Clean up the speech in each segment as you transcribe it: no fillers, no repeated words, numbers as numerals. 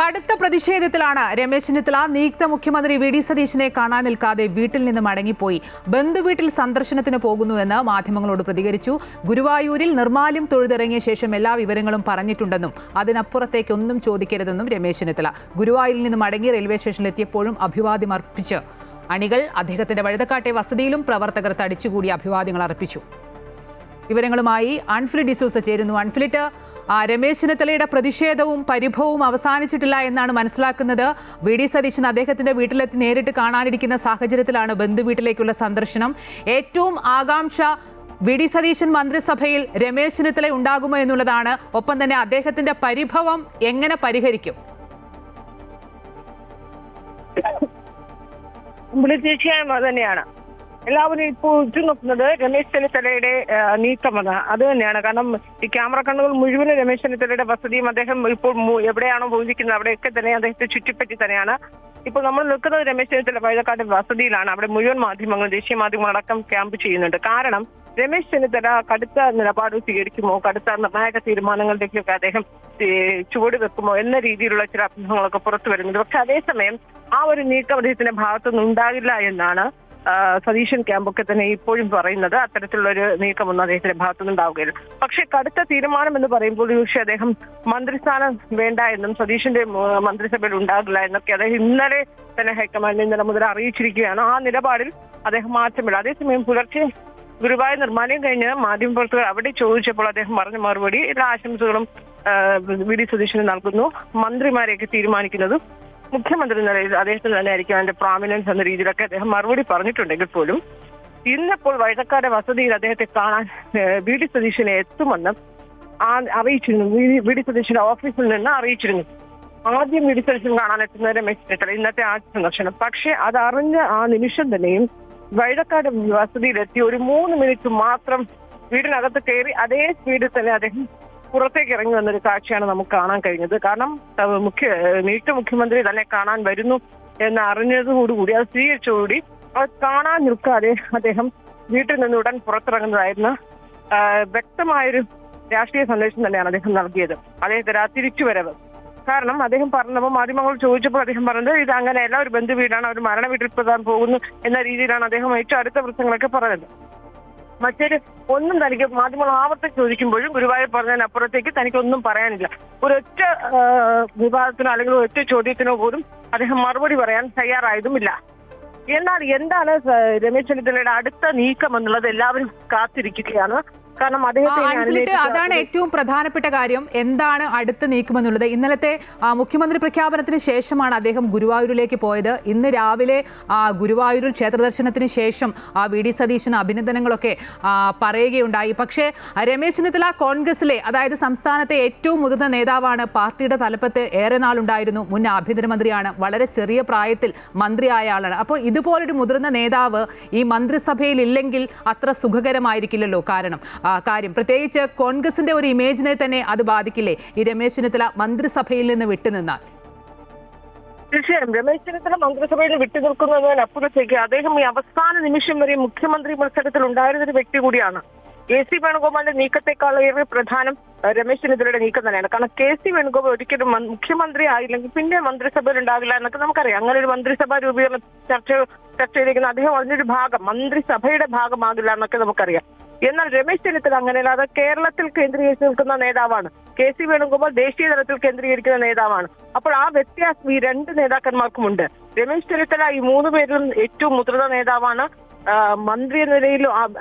കടുത്ത പ്രതിഷേധത്തിലാണ് രമേശ് ചെന്നിത്തല. നിയുക്ത മുഖ്യമന്ത്രി വി ഡി സതീശനെ കാണാൻ നിൽക്കാതെ വീട്ടിൽ നിന്ന് മടങ്ങിപ്പോയി. ബന്ധുവീട്ടിൽ സന്ദർശനത്തിന് പോകുന്നുവെന്ന് മാധ്യമങ്ങളോട് പ്രതികരിച്ചു. ഗുരുവായൂരിൽ നിർമാല്യം തൊഴുതിറങ്ങിയ ശേഷം എല്ലാ വിവരങ്ങളും പറഞ്ഞിട്ടുണ്ടെന്നും അതിനപ്പുറത്തേക്കൊന്നും ചോദിക്കരുതെന്നും രമേശ് ചെന്നിത്തല. ഗുരുവായൂരിൽ നിന്ന് മടങ്ങി റെയിൽവേ സ്റ്റേഷനിലെത്തിയപ്പോഴും അഭിവാദ്യം അർപ്പിച്ച് അണികൾ അദ്ദേഹത്തിന്റെ വഴുതക്കാട്ടെ വസതിയിലും പ്രവർത്തകർ തടിച്ചുകൂടി അഭിവാദ്യങ്ങൾ അർപ്പിച്ചു. വിവരങ്ങളുമായി അൺഫിലിറ്റ് ഡിസൂസ ചേരുന്നു. അൺഫിലിറ്റ്, രമേശ് ചെന്നിത്തലയുടെ പ്രതിഷേധവും പരിഭവവും അവസാനിച്ചിട്ടില്ല എന്നാണ് മനസ്സിലാക്കുന്നത്. വി ഡി സതീശൻ അദ്ദേഹത്തിന്റെ വീട്ടിലെത്തി നേരിട്ട് കാണാനിരിക്കുന്ന സാഹചര്യത്തിലാണ് ബന്ധുവീട്ടിലേക്കുള്ള സന്ദർശനം. ഏറ്റവും ആകാംക്ഷ വി ഡി സതീശൻ മന്ത്രിസഭയിൽ രമേശ് ചെന്നിത്തല ഉണ്ടാകുമോ എന്നുള്ളതാണ്. ഒപ്പം തന്നെ അദ്ദേഹത്തിന്റെ പരിഭവം എങ്ങനെ പരിഹരിക്കും? തീർച്ചയായും അത് തന്നെയാണ്. എല്ലാവരും ഇപ്പോൾ ഉറ്റുനോക്കുന്നത് രമേശ് ചെന്നിത്തലയുടെ നീക്കമാണ്. അത് തന്നെയാണ്. കാരണം ഈ ക്യാമറ കണ്ണുകൾ മുഴുവനും രമേശ് ചെന്നിത്തലയുടെ വസതിയും അദ്ദേഹം ഇപ്പോൾ എവിടെയാണോ പോയിരിക്കുന്നത് അവിടെയൊക്കെ തന്നെ അദ്ദേഹത്തെ ചുറ്റിപ്പറ്റി തന്നെയാണ്. ഇപ്പോൾ നമ്മൾ നിൽക്കുന്നത് രമേശ് ചെന്നിത്തല വഴുതക്കാട് വസതിയിലാണ്. അവിടെ മുഴുവൻ മാധ്യമങ്ങളും ദേശീയ മാധ്യമങ്ങളടക്കം ക്യാമ്പ് ചെയ്യുന്നുണ്ട്. കാരണം രമേശ് ചെന്നിത്തല കടുത്ത നിലപാട് സ്വീകരിക്കുമോ, കടുത്ത നിർണായക തീരുമാനങ്ങളിലേക്കൊക്കെ അദ്ദേഹം ചുവട് വെക്കുമോ എന്ന രീതിയിലുള്ള ചില അഭ്യൂഹങ്ങളൊക്കെ പുറത്തു വരുന്നുണ്ട്. പക്ഷെ അതേസമയം ആ ഒരു നീക്കം അദ്ദേഹത്തിന്റെ ഭാഗത്തുനിന്ന് ഉണ്ടാകില്ല എന്നാണ് സതീശൻ ക്യാമ്പൊക്കെ തന്നെ ഇപ്പോഴും പറയുന്നത്. അത്തരത്തിലുള്ള ഒരു നീക്കമൊന്നും അദ്ദേഹത്തിന്റെ ഭാഗത്തുനിന്ന് ഉണ്ടാവുകയില്ല. പക്ഷെ കടുത്ത തീരുമാനം എന്ന് പറയുമ്പോൾ പക്ഷേ അദ്ദേഹം മന്ത്രിസ്ഥാനം വേണ്ട എന്നും സതീശന്റെ മന്ത്രിസഭയിൽ ഉണ്ടാകില്ല എന്നൊക്കെ അദ്ദേഹം ഇന്നലെ തന്നെ ഹൈക്കമാൻഡിൽ ഇന്നലെ മുതൽ അറിയിച്ചിരിക്കുകയാണ്. ആ നിലപാടിൽ അദ്ദേഹം മാറ്റമില്ല. അതേസമയം പുലർച്ചെ ഗുരുവായൂർ നിർമ്മാല്യം കഴിഞ്ഞ് മാധ്യമപ്രവർത്തകർ അവിടെ ചോദിച്ചപ്പോൾ അദ്ദേഹം പറഞ്ഞ മറുപടി എല്ലാ ആശംസകളും വി ഡി സതീശന് നൽകുന്നു. മന്ത്രിമാരെയൊക്കെ തീരുമാനിക്കുന്നതും മുഖ്യമന്ത്രി നിലയിൽ അദ്ദേഹത്തിന് തന്നെ ആയിരിക്കും അതിന്റെ പ്രാമിനൻസ് എന്ന രീതിയിലൊക്കെ അദ്ദേഹം മറുപടി പറഞ്ഞിട്ടുണ്ടെങ്കിൽ പോലും ഇന്നിപ്പോൾ വഴുതക്കാട് വസതിയിൽ അദ്ദേഹത്തെ കാണാൻ വി ഡി സതീശനെ എത്തുമെന്ന് അറിയിച്ചിരുന്നു. വി ഡി സതീശന്റെ ഓഫീസിൽ നിന്ന് അറിയിച്ചിരുന്നു. ആദ്യം വി ഡി സതീശൻ കാണാൻ എത്തുന്ന രമേശ് ചെന്നിത്തല ഇന്നത്തെ ആദ്യ സന്ദർശനം. പക്ഷെ അതറിഞ്ഞ ആ നിമിഷം തന്നെയും വഴുതക്കാട് വസതിയിലെത്തി ഒരു 3 മിനിറ്റ് മാത്രം വീടിനകത്ത് കയറി അതേ സ്പീഡിൽ തന്നെ അദ്ദേഹം പുറത്തേക്ക് ഇറങ്ങി വന്നൊരു കാഴ്ചയാണ് നമുക്ക് കാണാൻ കഴിഞ്ഞത്. കാരണം നിയുക്ത മുഖ്യമന്ത്രി തന്നെ കാണാൻ വരുന്നു എന്ന് അറിഞ്ഞതോടുകൂടി അത് സ്വീകരിച്ചതോടുകൂടി അത് കാണാൻ നിൽക്കാതെ അദ്ദേഹം വീട്ടിൽ നിന്ന് ഉടൻ പുറത്തിറങ്ങുന്നതായിരുന്നു. വ്യക്തമായൊരു രാഷ്ട്രീയ സന്ദേശം തന്നെയാണ് അദ്ദേഹം നൽകിയത്. അദ്ദേഹത്തിന് ആ തിരിച്ചുവരവ്. കാരണം അദ്ദേഹം പറഞ്ഞപ്പോൾ മാധ്യമങ്ങൾ ചോദിച്ചപ്പോൾ അദ്ദേഹം പറഞ്ഞത് ഇത് അങ്ങനെയല്ല, ഒരു ബന്ധു വീടാണ്, ഒരു മരണ വീട്ടിൽ പ്രധാൻ പോകുന്നു എന്ന രീതിയിലാണ് അദ്ദേഹം ഏറ്റവും അടുത്ത പ്രശ്നങ്ങളൊക്കെ പറഞ്ഞത്. മറ്റൊരു ഒന്നും തനിക്ക് മാധ്യമങ്ങൾ ആവർത്തിച്ച് ചോദിക്കുമ്പോഴും ഗുരുവായൂർ പറഞ്ഞതിനപ്പുറത്തേക്ക് തനിക്കൊന്നും പറയാനില്ല. ഒരൊറ്റ വിവാദത്തിനോ അല്ലെങ്കിൽ ഒരൊറ്റ ചോദ്യത്തിനോ പോലും അദ്ദേഹം മറുപടി പറയാൻ തയ്യാറായതുമില്ല. എന്നാൽ എന്താണ് രമേശ് ചെന്നിത്തലയുടെ അടുത്ത നീക്കം എന്നുള്ളത് എല്ലാവരും കാത്തിരിക്കുകയാണ്. കാരണം അതാണ് ഏറ്റവും പ്രധാനപ്പെട്ട കാര്യം. എന്താണ് അടുത്ത നീക്കമെന്നുള്ളത്. ഇന്നലത്തെ മുഖ്യമന്ത്രി പ്രഖ്യാപനത്തിന് ശേഷമാണ് അദ്ദേഹം ഗുരുവായൂരിലേക്ക് പോയത്. ഇന്ന് രാവിലെ ഗുരുവായൂരിൽ ക്ഷേത്ര ദർശനത്തിന് ശേഷം വി ഡി സതീശന് അഭിനന്ദനങ്ങളൊക്കെ പറയുകയുണ്ടായി. പക്ഷേ രമേശ് ചെന്നിത്തല കോൺഗ്രസിലെ, അതായത് സംസ്ഥാനത്തെ ഏറ്റവും മുതിർന്ന നേതാവാണ്. പാർട്ടിയുടെ തലപ്പത്ത് ഏറെ നാളുണ്ടായിരുന്നു. മുൻ ആഭ്യന്തരമന്ത്രിയാണ്. വളരെ ചെറിയ പ്രായത്തിൽ മന്ത്രിയായ ആളാണ്. അപ്പോൾ ഇതുപോലൊരു മുതിർന്ന നേതാവ് ഈ മന്ത്രിസഭയിൽ ഇല്ലെങ്കിൽ അത്ര സുഖകരമായിരിക്കില്ലല്ലോ കാര്യം. പ്രത്യേകിച്ച് കോൺഗ്രസിന്റെ ഒരു ഇമേജിനെ തന്നെ അത് ബാധിക്കില്ലേ ഈ രമേശ് ചെന്നിത്തല മന്ത്രിസഭയിൽ നിന്ന് വിട്ടുനിന്നാൽ? തീർച്ചയായും രമേശ് ചെന്നിത്തല മന്ത്രിസഭയിൽ വിട്ടുനിൽക്കുന്നതിനപ്പുറത്തേക്ക് അദ്ദേഹം ഈ അവസാന നിമിഷം വരെ മുഖ്യമന്ത്രി മത്സരത്തിൽ ഉണ്ടായിരുന്ന ഒരു വ്യക്തി കൂടിയാണ്. കെ.സി. വേണുഗോപാലിന്റെ നീക്കത്തെക്കാൾ ഏറെ പ്രധാനം രമേശ് ചെന്നിത്തലയുടെ നീക്കം തന്നെയാണ്. കാരണം കെ.സി. വേണുഗോപാൽ ഒരിക്കലും മുഖ്യമന്ത്രി ആയില്ലെങ്കിൽ പിന്നെ മന്ത്രിസഭയിൽ ഉണ്ടാകില്ല എന്നൊക്കെ നമുക്കറിയാം. അങ്ങനെ ഒരു മന്ത്രിസഭാ രൂപീകരണം ചർച്ച ചെയ്തിരിക്കുന്ന അദ്ദേഹം അതിനൊരു ഭാഗം, മന്ത്രിസഭയുടെ ഭാഗമാകില്ല എന്നൊക്കെ നമുക്കറിയാം. എന്നാൽ രമേശ് ചെന്നിത്തല അങ്ങനെയല്ലാതെ കേരളത്തിൽ കേന്ദ്രീകരിച്ച് നിൽക്കുന്ന നേതാവാണ്. കെ.സി. വേണുഗോപാൽ ദേശീയ തലത്തിൽ കേന്ദ്രീകരിക്കുന്ന നേതാവാണ്. അപ്പോൾ ആ വ്യത്യാസം ഈ 2 നേതാക്കന്മാർക്കുമുണ്ട്. രമേശ് ചെന്നിത്തല ഈ 3 പേരിലും ഏറ്റവും മുതിർന്ന നേതാവാണ്. മന്ത്രി എന്ന നിലയിൽ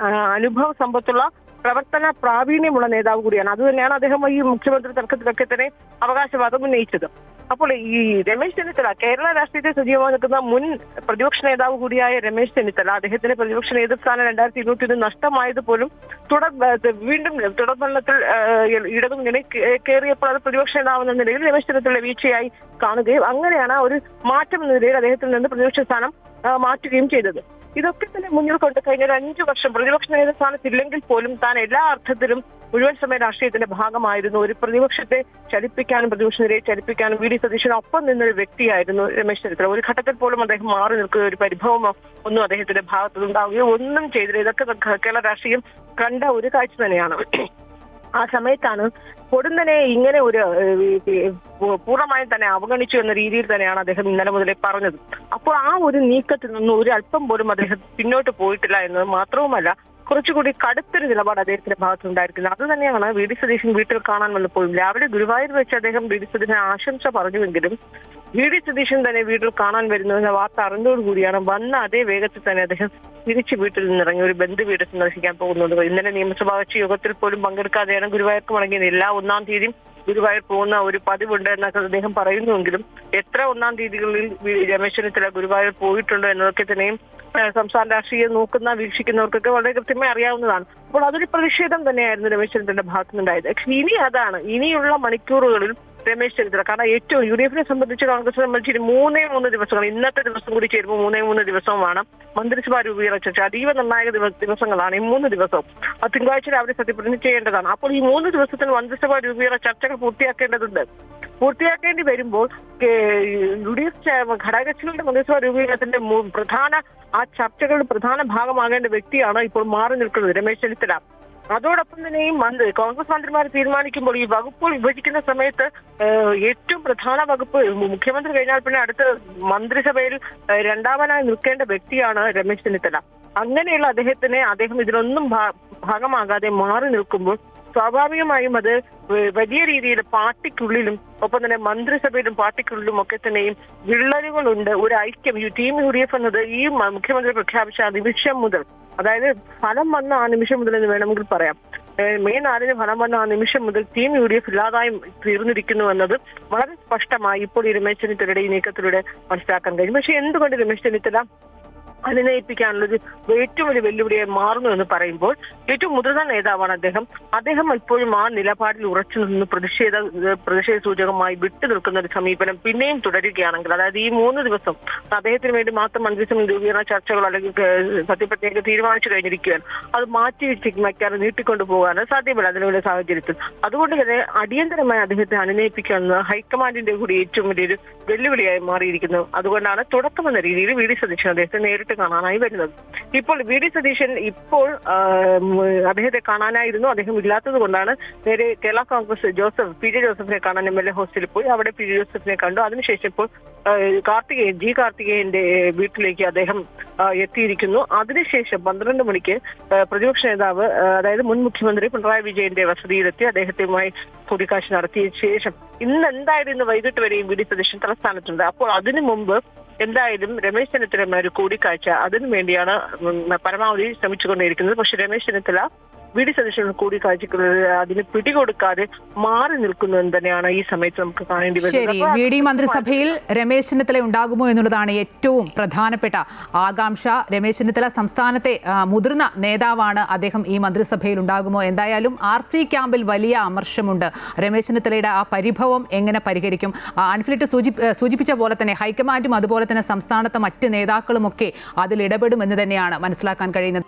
അനുഭവ സമ്പത്തുള്ള പ്രവർത്തന പ്രാവീണ്യമുള്ള നേതാവ് കൂടിയാണ്. അതുതന്നെയാണ് അദ്ദേഹം ഈ മുഖ്യമന്ത്രി തർക്കത്തിലൊക്കെ തന്നെ അവകാശവാദം ഉന്നയിച്ചത്. അപ്പോൾ ഈ രമേശ് ചെന്നിത്തല കേരള രാഷ്ട്രീയത്തെ സജീവമായി നിൽക്കുന്ന മുൻ പ്രതിപക്ഷ നേതാവ് കൂടിയായ രമേശ് ചെന്നിത്തല അദ്ദേഹത്തിന്റെ പ്രതിപക്ഷ നേതൃസ്ഥാനം 2021 നഷ്ടമായത് പോലും വീണ്ടും തുടർഭരണത്തിൽ ഇടതും കയറിയപ്പോൾ അത് പ്രതിപക്ഷ നേതാവ് എന്ന നിലയിൽ രമേശ് ചെന്നിത്തല വീഴ്ചയായി കാണുകയും അങ്ങനെയാണ് ഒരു മാറ്റം എന്ന നിലയിൽ അദ്ദേഹത്തിൽ നിന്ന് പ്രതിപക്ഷ സ്ഥാനം മാറ്റുകയും ചെയ്തത്. ഇതൊക്കെ തന്നെ മുന്നിൽ കൊണ്ട് കഴിഞ്ഞ ഒരു 5 വർഷം പ്രതിപക്ഷ നേതൃസ്ഥാനത്തില്ലെങ്കിൽ പോലും താൻ എല്ലാ അർത്ഥത്തിലും മുഴുവൻ സമയ രാഷ്ട്രീയത്തിന്റെ ഭാഗമായിരുന്നു. ഒരു പ്രതിപക്ഷത്തെ ചലിപ്പിക്കാനും പ്രതിപക്ഷ ചലിപ്പിക്കാനും വി ഡി സതീശനൊപ്പം നിന്നൊരു വ്യക്തിയായിരുന്നു രമേശ് ചെന്നിത്തല. ഒരു ഘട്ടത്തിൽ പോലും അദ്ദേഹം മാറി നിൽക്കുക, ഒരു പരിഭവമോ ഒന്നും അദ്ദേഹത്തിന്റെ ഭാഗത്തുനിന്നുണ്ടാവുകയോ ഒന്നും ചെയ്തില്ല. ഇതൊക്കെ കേരള രാഷ്ട്രീയം കണ്ട ഒരു കാഴ്ച തന്നെയാണ്. ആ സമയത്താണ് പൊടുന്നനെ ഇങ്ങനെ ഒരു പൂർണ്ണമായും തന്നെ അവഗണിച്ചു എന്ന രീതിയിൽ തന്നെയാണ് അദ്ദേഹം ഇന്നലെ മുതലേ പറഞ്ഞത്. അപ്പോൾ ആ ഒരു നീക്കത്തിൽ നിന്നും ഒരു അല്പം പോലും അദ്ദേഹം പിന്നോട്ട് പോയിട്ടില്ല എന്നത് മാത്രവുമല്ല, കുറച്ചുകൂടി കടുത്തൊരു നിലപാട് അദ്ദേഹത്തിന്റെ ഭാഗത്തുണ്ടായിരിക്കുന്നത്. അത് തന്നെയാണ് വി ഡി സതീശൻ വീട്ടിൽ കാണാൻ വന്നപ്പോഴും. രാവിലെ ഗുരുവായൂർ വെച്ച് അദ്ദേഹം വി ഡി സതീശന് ആശംസ പറഞ്ഞുവെങ്കിലും വി ഡി സതീശൻ തന്നെ വീട്ടിൽ കാണാൻ വരുന്നുവെന്ന വാർത്ത അറിഞ്ഞതോടുകൂടിയാണ് വന്ന അതേ വേഗത്തിൽ തന്നെ അദ്ദേഹം തിരിച്ച് വീട്ടിൽ നിന്നിറങ്ങി ഒരു ബന്ധു വീട് സന്ദർശിക്കാൻ പോകുന്നത്. ഇന്നലെ നിയമസഭാ കക്ഷി യോഗത്തിൽ പോലും പങ്കെടുക്കാതെയാണ് ഗുരുവായൂർക്ക് മടങ്ങിയത്. എല്ലാ 1-ാം തീയതിയും ഗുരുവായൂർ പോകുന്ന ഒരു പതിവുണ്ട് എന്നൊക്കെ അദ്ദേഹം പറയുന്നുവെങ്കിലും എത്ര 1-ാം തീയതികളിൽ രമേശ് ചെന്നിത്തല ഗുരുവായൂർ പോയിട്ടുണ്ടോ എന്നതൊക്കെ തന്നെയും സംസ്ഥാന രാഷ്ട്രീയം നോക്കുന്ന വീക്ഷിക്കുന്നവർക്കൊക്കെ വളരെ കൃത്യമായി അറിയാവുന്നതാണ്. അപ്പോൾ അതൊരു പ്രതിഷേധം തന്നെയായിരുന്നു രമേശ് ചെന്നിത്തലയുടെ ഭാഗത്തുനിന്നുണ്ടായത്. പക്ഷെ ഇനി അതാണ് ഇനിയുള്ള മണിക്കൂറുകളിൽ രമേശ് ചെന്നിത്തല, കാരണം ഏറ്റവും യു.ഡി.എഫിനെ സംബന്ധിച്ച് കോൺഗ്രസിനെ സംബന്ധിച്ച് 3 ദിവസങ്ങൾ, ഇന്നത്തെ ദിവസം കൂടി ചേരുമ്പോൾ 3 ദിവസമാണ് മന്ത്രിസഭാ രൂപീകരണ ചർച്ച. അതീവ നിർണായക ദിവസങ്ങളാണ് ഈ 3 ദിവസവും. തിങ്കളാഴ്ച രാവിലെ സത്യപ്രതിജ്ഞ ചെയ്യേണ്ടതാണ്. അപ്പോൾ ഈ 3 ദിവസത്തിൽ മന്ത്രിസഭാ രൂപീകരണ ചർച്ചകൾ പൂർത്തിയാക്കേണ്ടതുണ്ട്. പൂർത്തിയാക്കേണ്ടി വരുമ്പോൾ യു.ഡി.എഫ് ഘടകകക്ഷികളുടെ മന്ത്രിസഭാ രൂപീകരണത്തിന്റെ ആ ചർച്ചകളുടെ പ്രധാന ഭാഗമാകേണ്ട വ്യക്തിയാണ് ഇപ്പോൾ മാറി നിൽക്കുന്നത് രമേശ് ചെന്നിത്തല. അതോടൊപ്പം തന്നെ ഈ കോൺഗ്രസ് മന്ത്രിമാർ തീരുമാനിക്കുമ്പോൾ ഈ വകുപ്പുകൾ വിഭജിക്കുന്ന സമയത്ത് ഏറ്റവും പ്രധാന വകുപ്പ് മുഖ്യമന്ത്രി കഴിഞ്ഞാൽ പിന്നെ അടുത്ത മന്ത്രിസഭയിൽ രണ്ടാമനായി നിൽക്കേണ്ട വ്യക്തിയാണ് രമേശ് ചെന്നിത്തല. അങ്ങനെയുള്ള അദ്ദേഹം ഇതിലൊന്നും ഭാഗമാകാതെ മാറി നിൽക്കുമ്പോൾ സ്വാഭാവികമായും അത് വലിയ രീതിയിൽ പാർട്ടിക്കുള്ളിലും ഒപ്പം തന്നെ മന്ത്രിസഭയിലും പാർട്ടിക്കുള്ളിലും ഒക്കെ തന്നെയും വിള്ളലുകളുണ്ട്. ഒരു ഐക്യം ടീം യു.ഡി.എഫ് എന്നത് ഈ മുഖ്യമന്ത്രി പ്രഖ്യാപിച്ച ആ നിമിഷം മുതൽ, അതായത് ഫലം വന്ന ആ നിമിഷം മുതൽ എന്ന് വേണമെങ്കിൽ പറയാം, മെയ് 4-ന് ഫലം വന്ന ആ നിമിഷം മുതൽ ടീം യു.ഡി.എഫ് ഇല്ലാതായി തീർന്നിരിക്കുന്നു എന്നത് വളരെ സ്പഷ്ടമായി ഇപ്പോൾ ഈ രമേശ് ചെന്നിത്തലയുടെ ഈ നീക്കത്തിലൂടെ മനസ്സിലാക്കാൻ കഴിയും. പക്ഷെ എന്തുകൊണ്ട് രമേശ് ചെന്നിത്തല അനുനയിപ്പിക്കാനുള്ളത് ഏറ്റവും വലിയ വെല്ലുവിളിയായി മാറുന്നു എന്ന് പറയുമ്പോൾ ഏറ്റവും മുതിർന്ന നേതാവാണ് അദ്ദേഹം ഇപ്പോഴും ആ നിലപാടിൽ ഉറച്ചു നിന്ന് പ്രതിഷേധ സൂചകമായി വിട്ടു നിൽക്കുന്ന ഒരു സമീപനം പിന്നെയും തുടരുകയാണെങ്കിൽ, അതായത് ഈ 3 ദിവസം അദ്ദേഹത്തിന് വേണ്ടി മാത്രം മന്ത്രിസഭ രൂപീകരണ ചർച്ചകൾ അല്ലെങ്കിൽ സത്യപ്രതിജ്ഞ തീരുമാനിച്ചു കഴിഞ്ഞിരിക്കുകയാണ്. അത് മാറ്റി വയ്ക്കാനും നീട്ടിക്കൊണ്ടു പോകാനോ സാധ്യമല്ല അതിനുള്ള സാഹചര്യത്തിൽ. അതുകൊണ്ട് തന്നെ അടിയന്തരമായി അദ്ദേഹത്തെ അനുനയിപ്പിക്കാമെന്ന് ഹൈക്കമാൻഡിന്റെ കൂടി ഏറ്റവും വലിയൊരു വെല്ലുവിളിയായി മാറിയിരിക്കുന്നു. അതുകൊണ്ടാണ് തുടക്കമെന്ന രീതിയിൽ വി ഡി സതീശൻ അദ്ദേഹത്തെ നേരിട്ട് കാണാനായി വരുന്നത്. ഇപ്പോൾ വി ഡി സതീശൻ അദ്ദേഹത്തെ കാണാനായിരുന്നു. അദ്ദേഹം ഇല്ലാത്തത് കൊണ്ടാണ് നേരെ കേരള കോൺഗ്രസ് പി ജെ ജോസഫിനെ കാണാൻ എം.എൽ.എ ഹോസ്റ്റലിൽ പോയി. അവിടെ പി ജെ ജോസഫിനെ കണ്ടു. അതിനുശേഷം ഇപ്പോൾ കാർത്തികേയന്റെ വീട്ടിലേക്ക് അദ്ദേഹം എത്തിയിരിക്കുന്നു. അതിനുശേഷം 12 മണിക്ക് പ്രതിപക്ഷ നേതാവ്, അതായത് മുൻ മുഖ്യമന്ത്രി പിണറായി വിജയന്റെ വസതിയിലെത്തി അദ്ദേഹവുമായി കൂടിക്കാഴ്ച നടത്തിയ ശേഷം ഇന്ന് വൈകിട്ട് വരെയും വി ഡി സതീശൻ തലസ്ഥാനത്തുണ്ട്. അപ്പോൾ അതിനു മുമ്പ് എന്തായാലും രമേശ് ചെന്നിത്തലയുമായി ഒരു കൂടിക്കാഴ്ച അതിനു വേണ്ടിയാണ് പരമാവധി ശ്രമിച്ചുകൊണ്ടേയിരിക്കുന്നത്. പക്ഷെ രമേശ് ചെന്നിത്തല വി ഡി സതീശൻ കൂടിക്കാഴ്ചകൾ അതിന് പിടികൊടുക്കാതെ മാറി നിൽക്കുന്നു എന്ന് തന്നെയാണ് ഈ സമയത്ത് നമുക്ക് കാണേണ്ടി വരുന്നത്. വി ഡി മന്ത്രിസഭയിൽ രമേശ് ചെന്നിത്തല ഉണ്ടാകുമോ എന്നുള്ളതാണ് ഏറ്റവും പ്രധാനപ്പെട്ട ആകാംക്ഷ. രമേശ് ചെന്നിത്തല സംസ്ഥാനത്തെ മുതിർന്ന നേതാവാണ്. അദ്ദേഹം ഈ മന്ത്രിസഭയിൽ ഉണ്ടാകുമോ? എന്തായാലും RC ക്യാമ്പിൽ വലിയ അമർഷമുണ്ട്. രമേശ് ചെന്നിത്തലയുടെ ആ പരിഭവം എങ്ങനെ പരിഹരിക്കും? അൻഫിലിറ്റ് സൂചിപ്പിച്ച പോലെ തന്നെ ഹൈക്കമാൻഡും അതുപോലെ തന്നെ സംസ്ഥാനത്തെ മറ്റ് നേതാക്കളുമൊക്കെ അതിൽ ഇടപെടുമെന്ന് തന്നെയാണ് മനസ്സിലാക്കാൻ കഴിയുന്നത്.